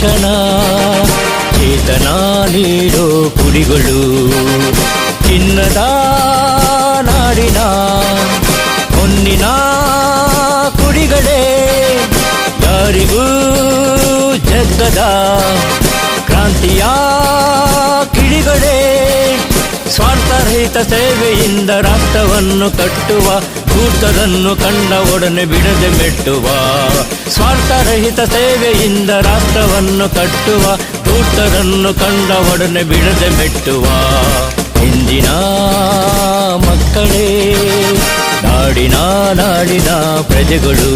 ಸೂಚನ ಚೇತನ ನೀಡೋ ಕುಡಿಗಳು ಚಿನ್ನದ ನಾಡಿನ ಹೊನ್ನಿನ ಕುಡಿಗಳೇ ಯಾರಿಗೂ ಜಗ್ಗದ ಕ್ರಾಂತಿಯ ಕಿಡಿಗಳೇ ಸ್ವಾರ್ಥರಹಿತ ಸೇವೆಯಿಂದ ರಾಷ್ಟ್ರವನ್ನು ಕಟ್ಟುವ ಧೂರ್ತರನ್ನು ಕಂಡ ಒಡನೆ ಬಿಡದೆ ಮೆಟ್ಟುವ ಸ್ವಾರ್ಥರಹಿತ ಸೇವೆಯಿಂದ ರಾಷ್ಟ್ರವನ್ನು ಕಟ್ಟುವ ಧೂರ್ತರನ್ನು ಕಂಡ ಒಡನೆ ಬಿಡದೆ ಮೆಟ್ಟುವ ಇಂದಿನ ಮಕ್ಕಳೇ ನಾಡಿನ ಪ್ರಜೆಗಳು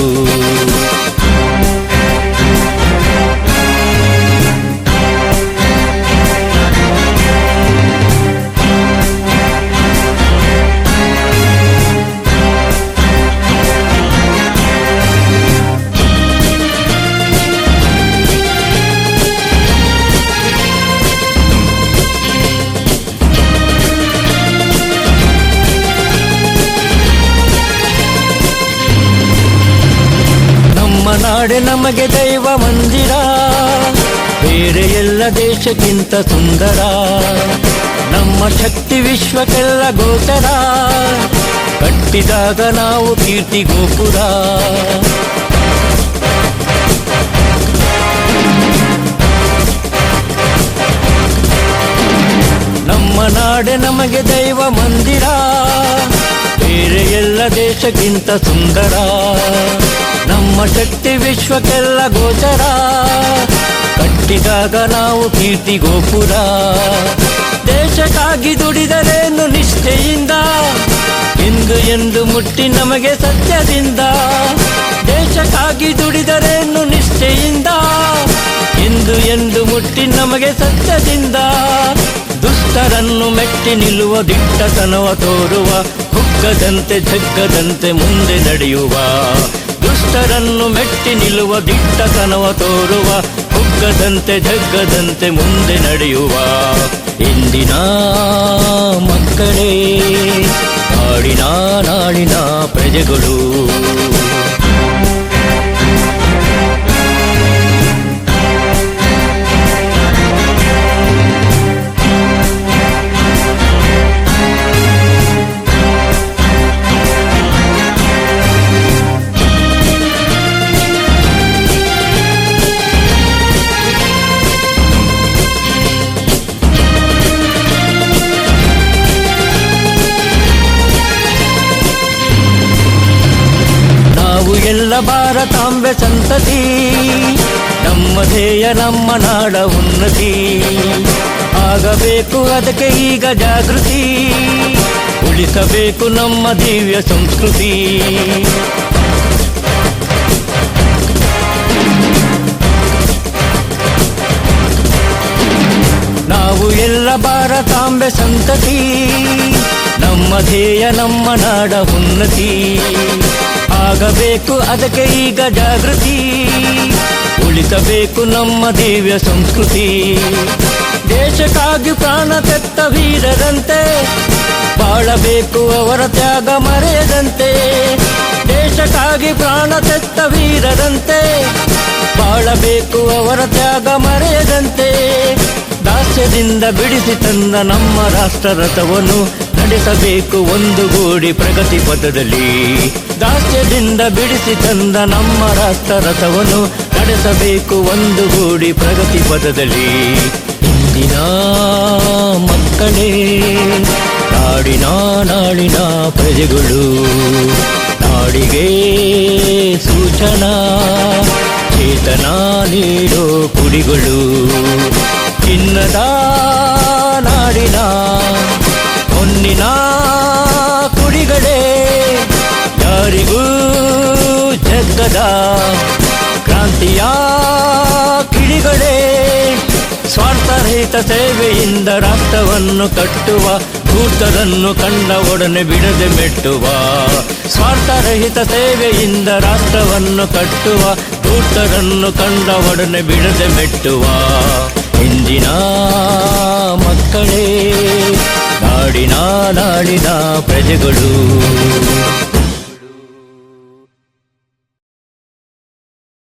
ನಾಡೆ ನಮಗೆ ದೈವ ಮಂದಿರ ಬೇರೆ ಎಲ್ಲ ದೇಶಕ್ಕಿಂತ ಸುಂದರ ನಮ್ಮ ಶಕ್ತಿ ವಿಶ್ವಕ್ಕೆಲ್ಲ ಗೋಚರ ಕಟ್ಟಿದಾಗ ನಾವು ಕೀರ್ತಿ ಗೋಪುರ ನಮ್ಮ ನಾಡೆ ನಮಗೆ ದೈವ ಮಂದಿರ ಬೇರೆ ಎಲ್ಲ ದೇಶಕ್ಕಿಂತ ಸುಂದರ ನಮ್ಮ ಶಕ್ತಿ ವಿಶ್ವಕ್ಕೆಲ್ಲ ಗೋಚರ ಕಟ್ಟಿದಾಗ ನಾವು ಕೀರ್ತಿ ಗೋಪುರ ದೇಶಕ್ಕಾಗಿ ದುಡಿದರೇನು ನಿಷ್ಠೆಯಿಂದ ಎಂದು ಮುಟ್ಟಿ ನಮಗೆ ಸತ್ಯದಿಂದ ದೇಶಕ್ಕಾಗಿ ದುಡಿದರೇನು ನಿಷ್ಠೆಯಿಂದ ಎಂದು ಮುಟ್ಟಿ ನಮಗೆ ಸತ್ಯದಿಂದ ದುಷ್ಟರನ್ನು ಮೆಟ್ಟಿ ನಿಲ್ಲುವ ದಿಟ್ಟತನವ ತೋರುವ ಹುಗ್ಗದಂತೆ ಜಗ್ಗದಂತೆ ಮುಂದೆ ನಡೆಯುವ ದುಷ್ಟರನ್ನು ಮೆಟ್ಟಿ ನಿಲ್ಲುವ ದಿಟ್ಟತನವ ತೋರುವ ಹುಗ್ಗದಂತೆ ಜಗ್ಗದಂತೆ ಮುಂದೆ ನಡೆಯುವ ಇಂದಿನ ಮಕ್ಕಳೇ ನಾಡಿನ ಪ್ರಜೆಗಳು ಎಲ್ಲ ಭಾರತಾಂಬೆ ಸಂತತಿ ನಮ್ಮ ಧ್ಯೇಯ ನಮ್ಮ ನಾಡ ಉನ್ನತಿ ಆಗಬೇಕು ಅದಕ್ಕೆ ಈಗ ಜಾಗೃತಿ ಉಳಿಸಬೇಕು ನಮ್ಮ ದಿವ್ಯ ಸಂಸ್ಕೃತಿ ನಾವು ಎಲ್ಲ ಭಾರತಾಂಬೆ ಸಂತತಿ ನಮ್ಮ ಧ್ಯೇಯ ನಮ್ಮ ನಾಡ ಉನ್ನತಿ ಆಗಬೇಕು ಅದಕ್ಕೆ ಈಗ ಜಾಗೃತಿ ಉಳಿಸಬೇಕು ನಮ್ಮ ದಿವ್ಯ ಸಂಸ್ಕೃತಿ ದೇಶಕ್ಕಾಗಿ ಪ್ರಾಣ ತೆತ್ತ ವೀರರಂತೆ ಬಾಳಬೇಕು ಅವರ ತ್ಯಾಗ ಮರೆಯದಂತೆ ದೇಶಕ್ಕಾಗಿ ಪ್ರಾಣ ತೆತ್ತ ವೀರರಂತೆ ಬಾಳಬೇಕು ಅವರ ತ್ಯಾಗ ಮರೆಯದಂತೆ ದಾಸ್ಯದಿಂದ ಬಿಡಿಸಿ ತಂದ ನಮ್ಮ ರಾಷ್ಟ್ರ ರಥವನ್ನು ನಡೆಸಬೇಕು ಒಂದುಗೂಡಿ ಪ್ರಗತಿ ಪಥದಲ್ಲಿ ದಾಸ್ಯದಿಂದ ಬಿಡಿಸಿ ತಂದ ನಮ್ಮ ರಾಷ್ಟ್ರ ರಥವನ್ನು ನಡೆಸಬೇಕು ಒಂದುಗೂಡಿ ಪ್ರಗತಿ ಪಥದಲ್ಲಿ ಇಂದಿನ ಮಕ್ಕಳೇ ನಾಡಿನ ಪ್ರಜೆಗಳು ನಾಡಿಗೆ ಸೂಚನಾ ಚೇತನ ನೀಡೋ ಕುಡಿಗಳು ಚಿನ್ನದ ನಾಡಿನ ಹೊನ್ನಿನ ಕುಡಿಗಳೇ ಯಾರಿಗೂ ಜಗ್ಗದ ಕ್ರಾಂತಿಯ ಕಿಡಿಗಳೇ ಸ್ವಾರ್ಥರಹಿತ ಸೇವೆಯಿಂದ ರಾಷ್ಟ್ರವನ್ನು ಕಟ್ಟುವ ಧೂರ್ತರನ್ನು ಕಂಡ ಒಡನೆ ಬಿಡದೆ ಮೆಟ್ಟುವ ಸ್ವಾರ್ಥರಹಿತ ಸೇವೆಯಿಂದ ರಾಷ್ಟ್ರವನ್ನು ಕಟ್ಟುವ ಧೂರ್ತರನ್ನು ಕಂಡ ಒಡನೆ ಬಿಡದೆ ಮೆಟ್ಟುವ ಇಂದಿನ ಮಕ್ಕಳೇ ನಾಡಿನ ಪ್ರಜೆಗಳು